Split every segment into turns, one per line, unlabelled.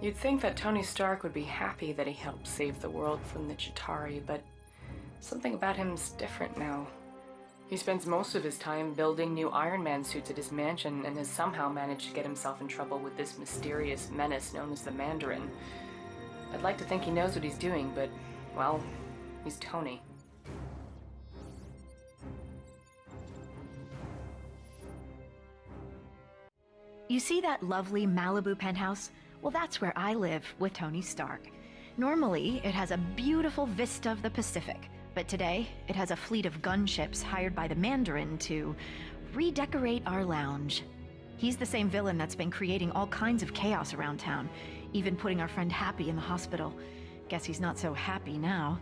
You'd think that Tony Stark would be happy that he helped save the world from the Chitauri, but something about him's different now. He spends most of his time building new Iron Man suits at his mansion and has somehow managed to get himself in trouble with this mysterious menace known as the Mandarin. I'd like to think he knows what he's doing, but, well, he's Tony.
You see that lovely Malibu penthouse? Well, that's where I live with Tony Stark. Normally, it has a beautiful vista of the Pacific, but today, it has a fleet of gunships hired by the Mandarin to redecorate our lounge. He's the same villain that's been creating all kinds of chaos around town, even putting our friend Happy in the hospital. Guess he's not so happy now.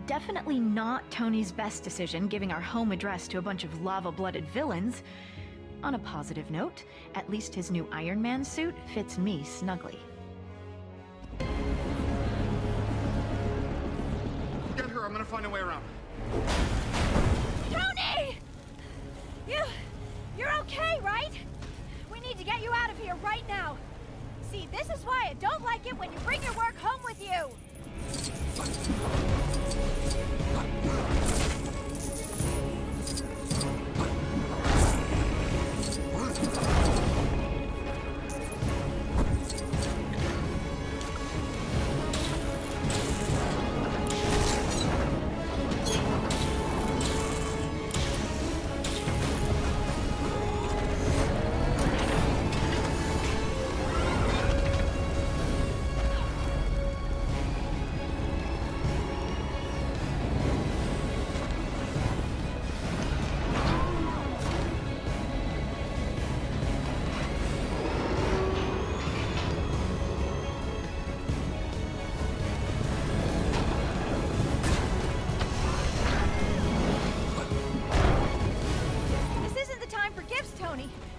Definitely not Tony's best decision giving our home address to a bunch of lava-blooded villains. On a positive note, at least his new Iron Man suit fits me snugly.
Get her, I'm gonna find a way around.
Tony! You're okay, right? We need to get you out of here right now. See, this is why I don't like it when you bring your work home with you.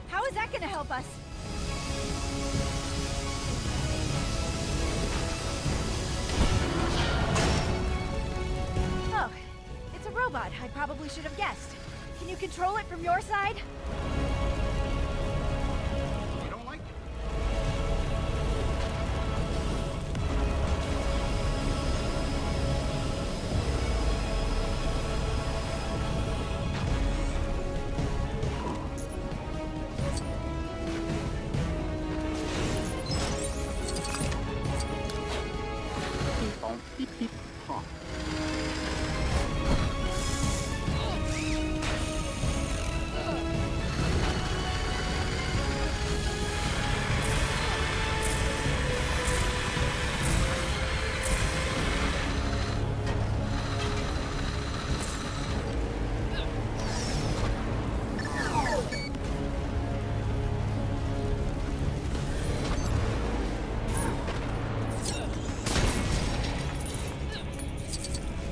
How is that going to help us? Oh, it's a robot. I probably should have guessed. Can you control it from your side?
You don't like it? Beep, beep, huh.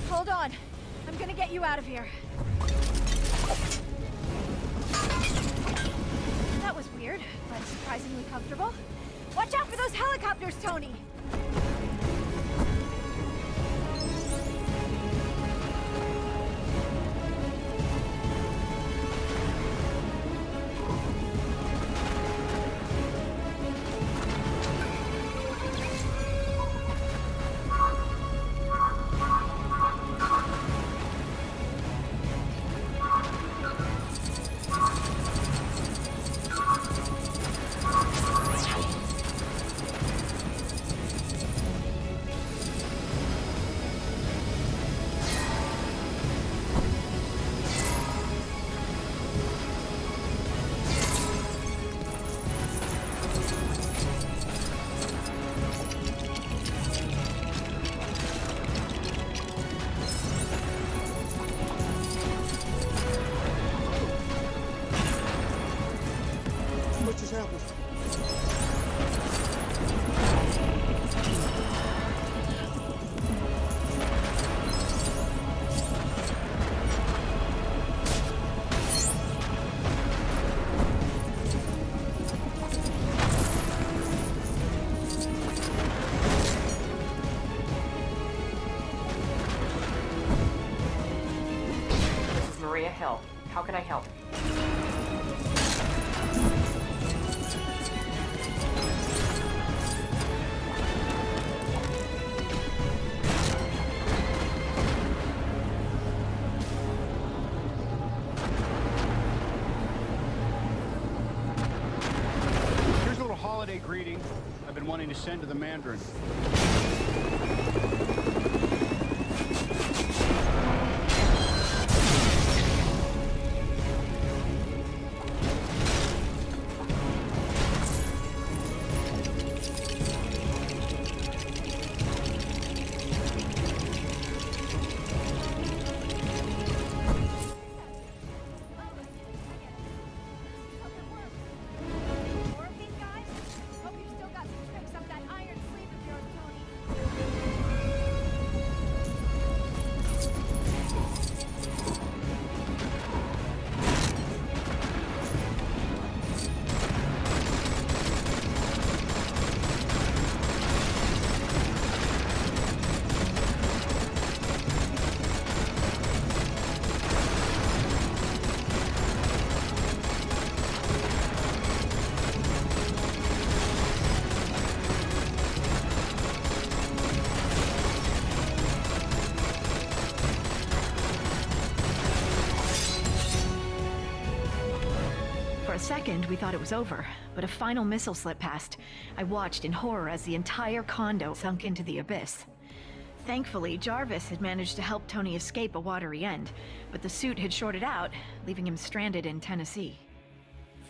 Hold on. I'm gonna get you out of here. That was weird, but surprisingly comfortable. Watch out for those helicopters, Tony!
What just happened?
This is Maria Hill. How can I help?
Hey, greeting. I've been wanting to send to the Mandarin.
More of these guys? Hope you've still got some tricks up that iron sleeve of yours, Tony.
For a second, we thought it was over, but a final missile slipped past. I watched in horror as the entire condo sunk into the abyss. Thankfully, Jarvis had managed to help Tony escape a watery end, but the suit had shorted out, leaving him stranded in Tennessee.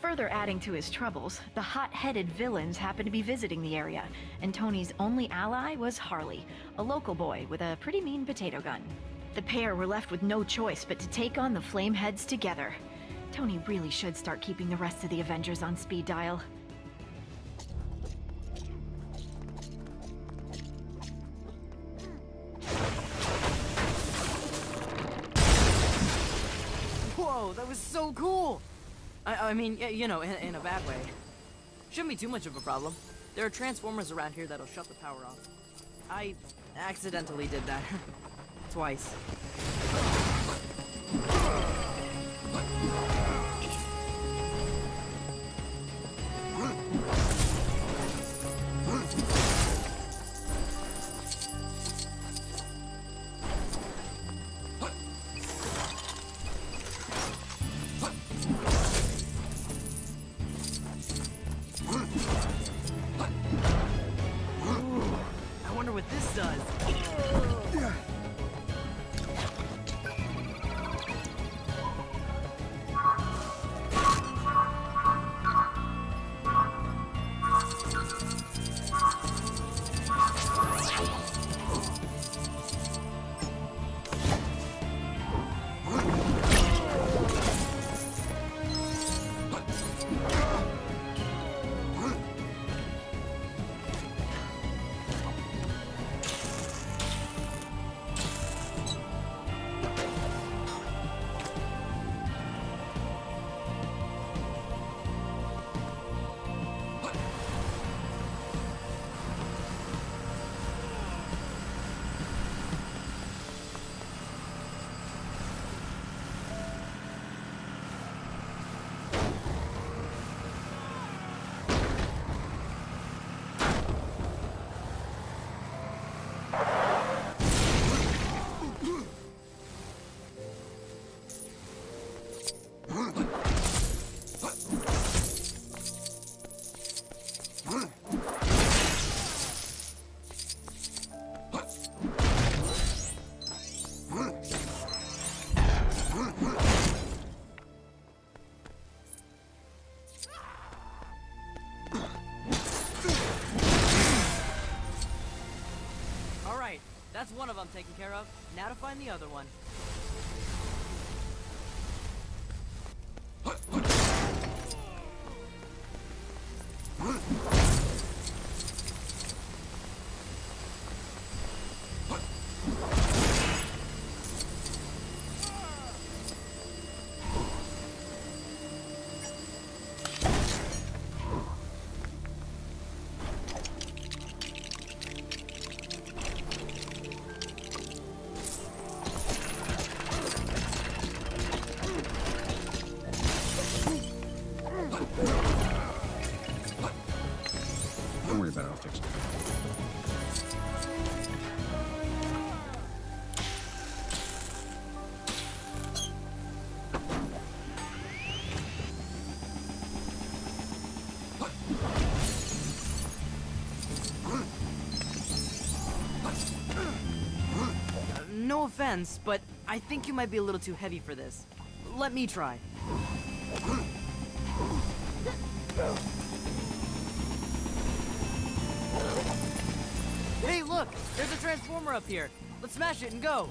Further adding to his troubles, the hot-headed villains happened to be visiting the area, and Tony's only ally was Harley, a local boy with a pretty mean potato gun. The pair were left with no choice but to take on the Flameheads together. Tony really should start keeping the rest of the Avengers on speed dial.
Whoa, that was so cool! I mean, you know, in a bad way. Shouldn't be too much of a problem. There are transformers around here that'll shut the power off. I accidentally did that. Twice. I wonder what this does. Alright, that's one of them taken care of. Now to find the other one.
Don't worry about it, I'll fix it.
offense, but I think you might be a little too heavy for this. Let me try. Hey, look! There's a transformer up here. Let's smash it and go.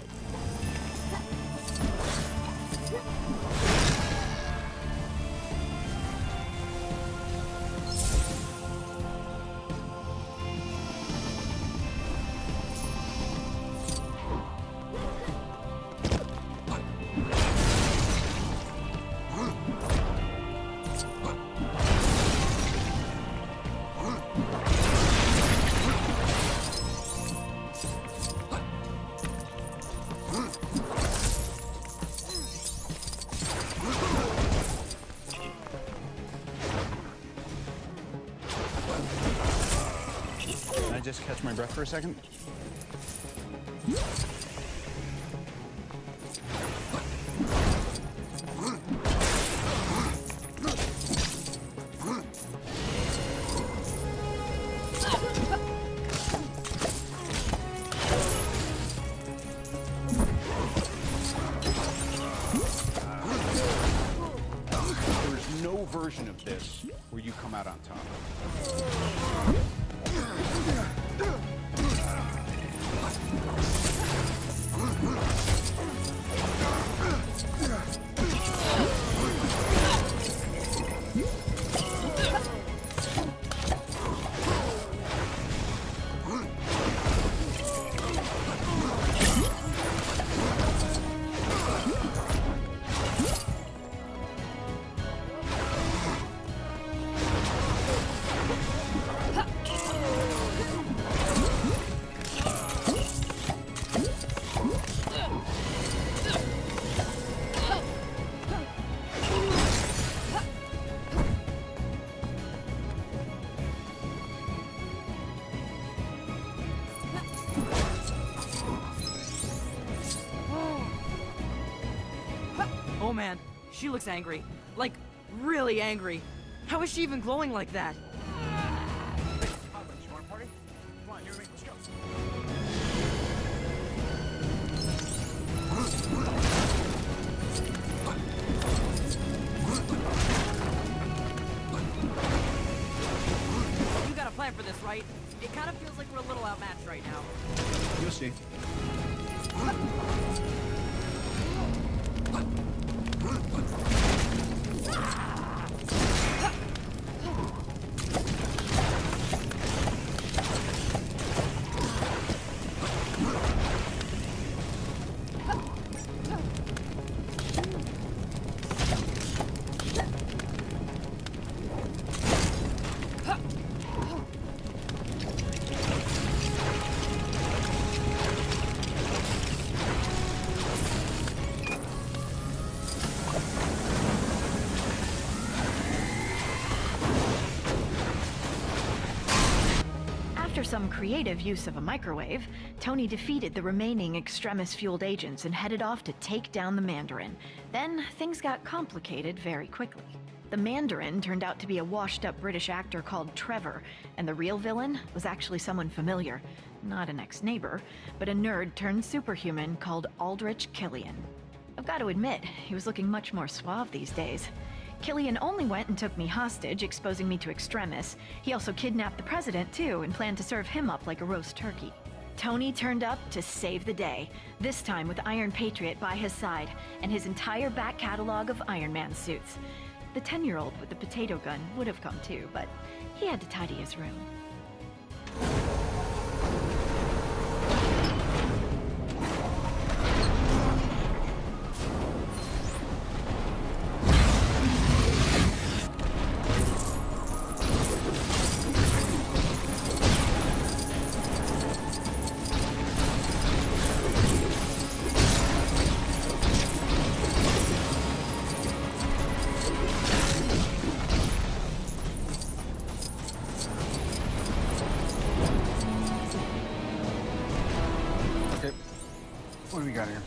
Can I just catch my breath for a second? There's no version of this where you come out on top.
Oh man, she looks angry. Like, really angry. How is she even glowing like that? You got a plan for this, right? It kind of feels like we're a little outmatched right now.
You'll see.
After some creative use of a microwave, Tony defeated the remaining Extremis-fueled agents and headed off to take down the Mandarin. Then, things got complicated very quickly. The Mandarin turned out to be a washed-up British actor called Trevor, and the real villain was actually someone familiar. Not an ex-neighbor, but a nerd-turned-superhuman called Aldrich Killian. I've got to admit, he was looking much more suave these days. Killian only went and took me hostage, exposing me to Extremis. He also kidnapped the president, too, and planned to serve him up like a roast turkey. Tony turned up to save the day, this time with Iron Patriot by his side, and his entire back catalog of Iron Man suits. The 10-year-old with the potato gun would have come too, but he had to tidy his room.
What do we got here?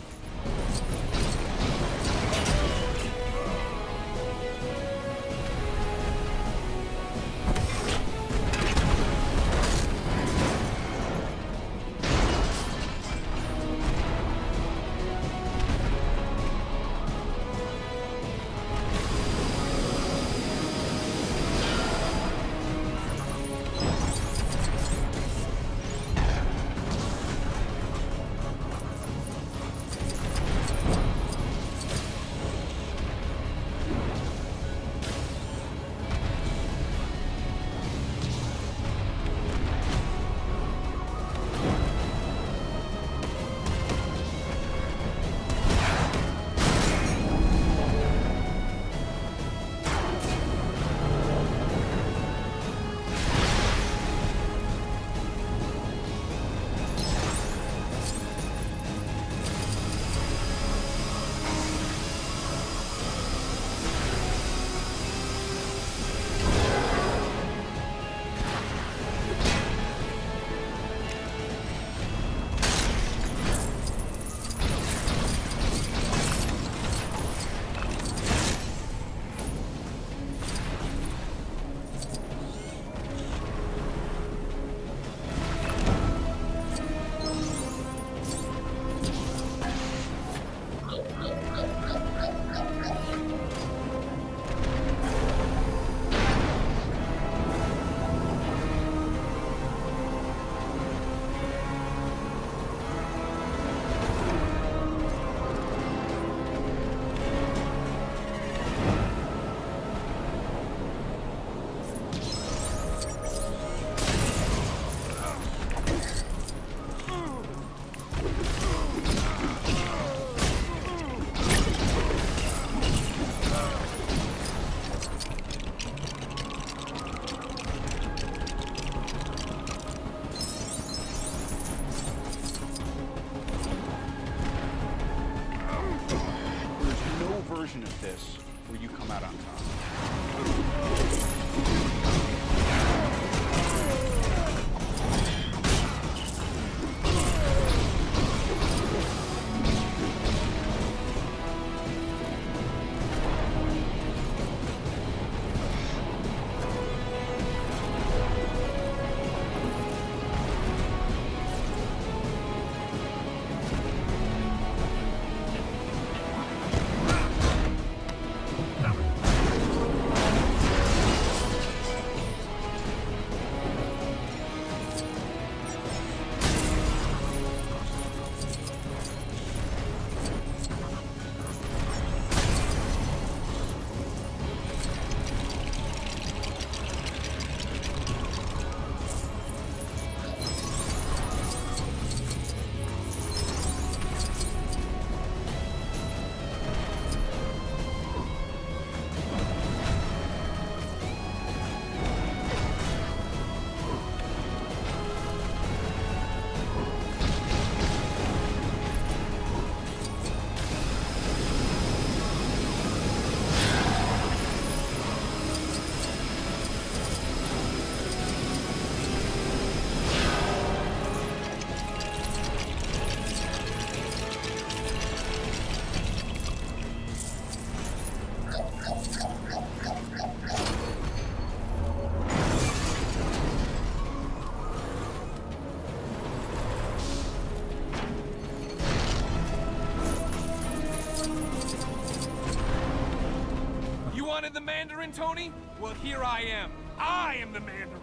Mandarin, Tony? Well, here I am. I am the Mandarin.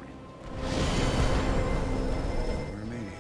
We're a maniac.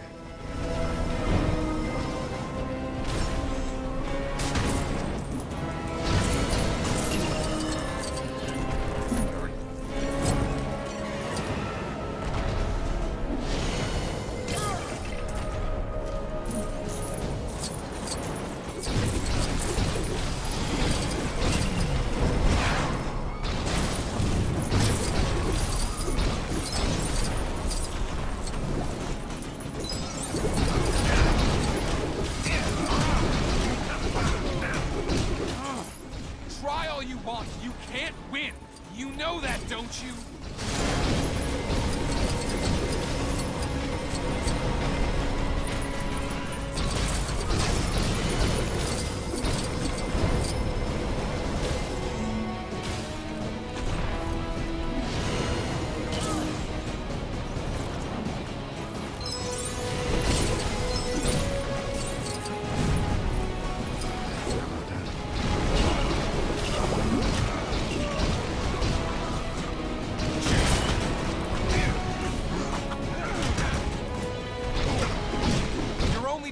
Try all you want. You can't win. You know that, don't you?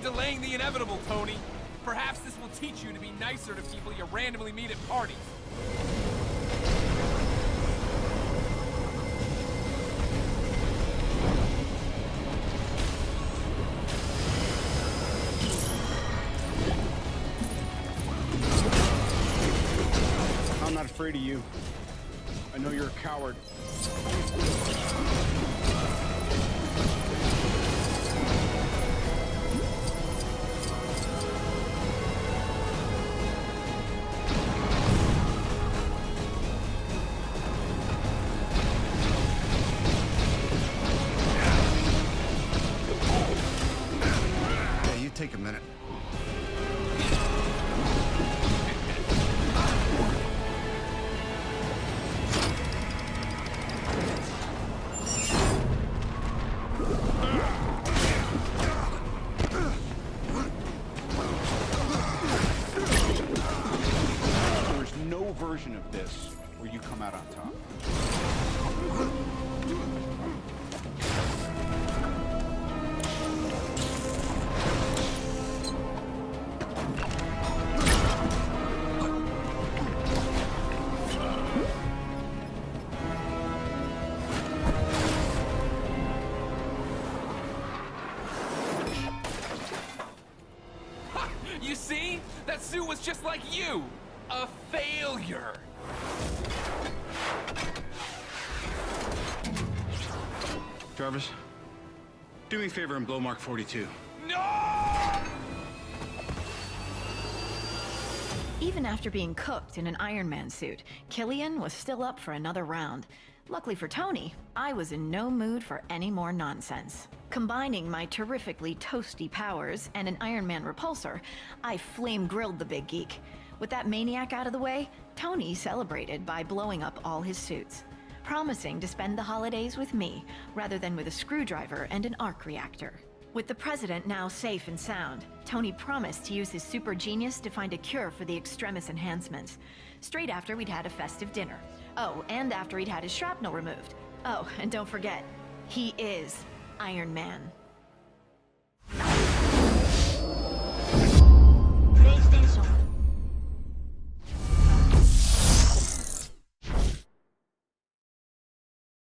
Delaying the inevitable, Tony. Perhaps this will teach you to be nicer to people you randomly meet at parties.
I'm not afraid of you. I know you're a coward.
Take a minute.
There's no version of this where you come out on top.
You see? That suit was just like you! A failure!
Jarvis, do me a favor and blow Mark 42.
No!
Even after being cooked in an Iron Man suit, Killian was still up for another round. Luckily for Tony, I was in no mood for any more nonsense. Combining my terrifically toasty powers and an Iron Man repulsor, I flame-grilled the big geek. With that maniac out of the way, Tony celebrated by blowing up all his suits, promising to spend the holidays with me rather than with a screwdriver and an arc reactor. With the president now safe and sound, Tony promised to use his super genius to find a cure for the extremis enhancements, straight after we'd had a festive dinner. Oh, and after he'd had his shrapnel removed. Oh, and don't forget, he is Iron Man.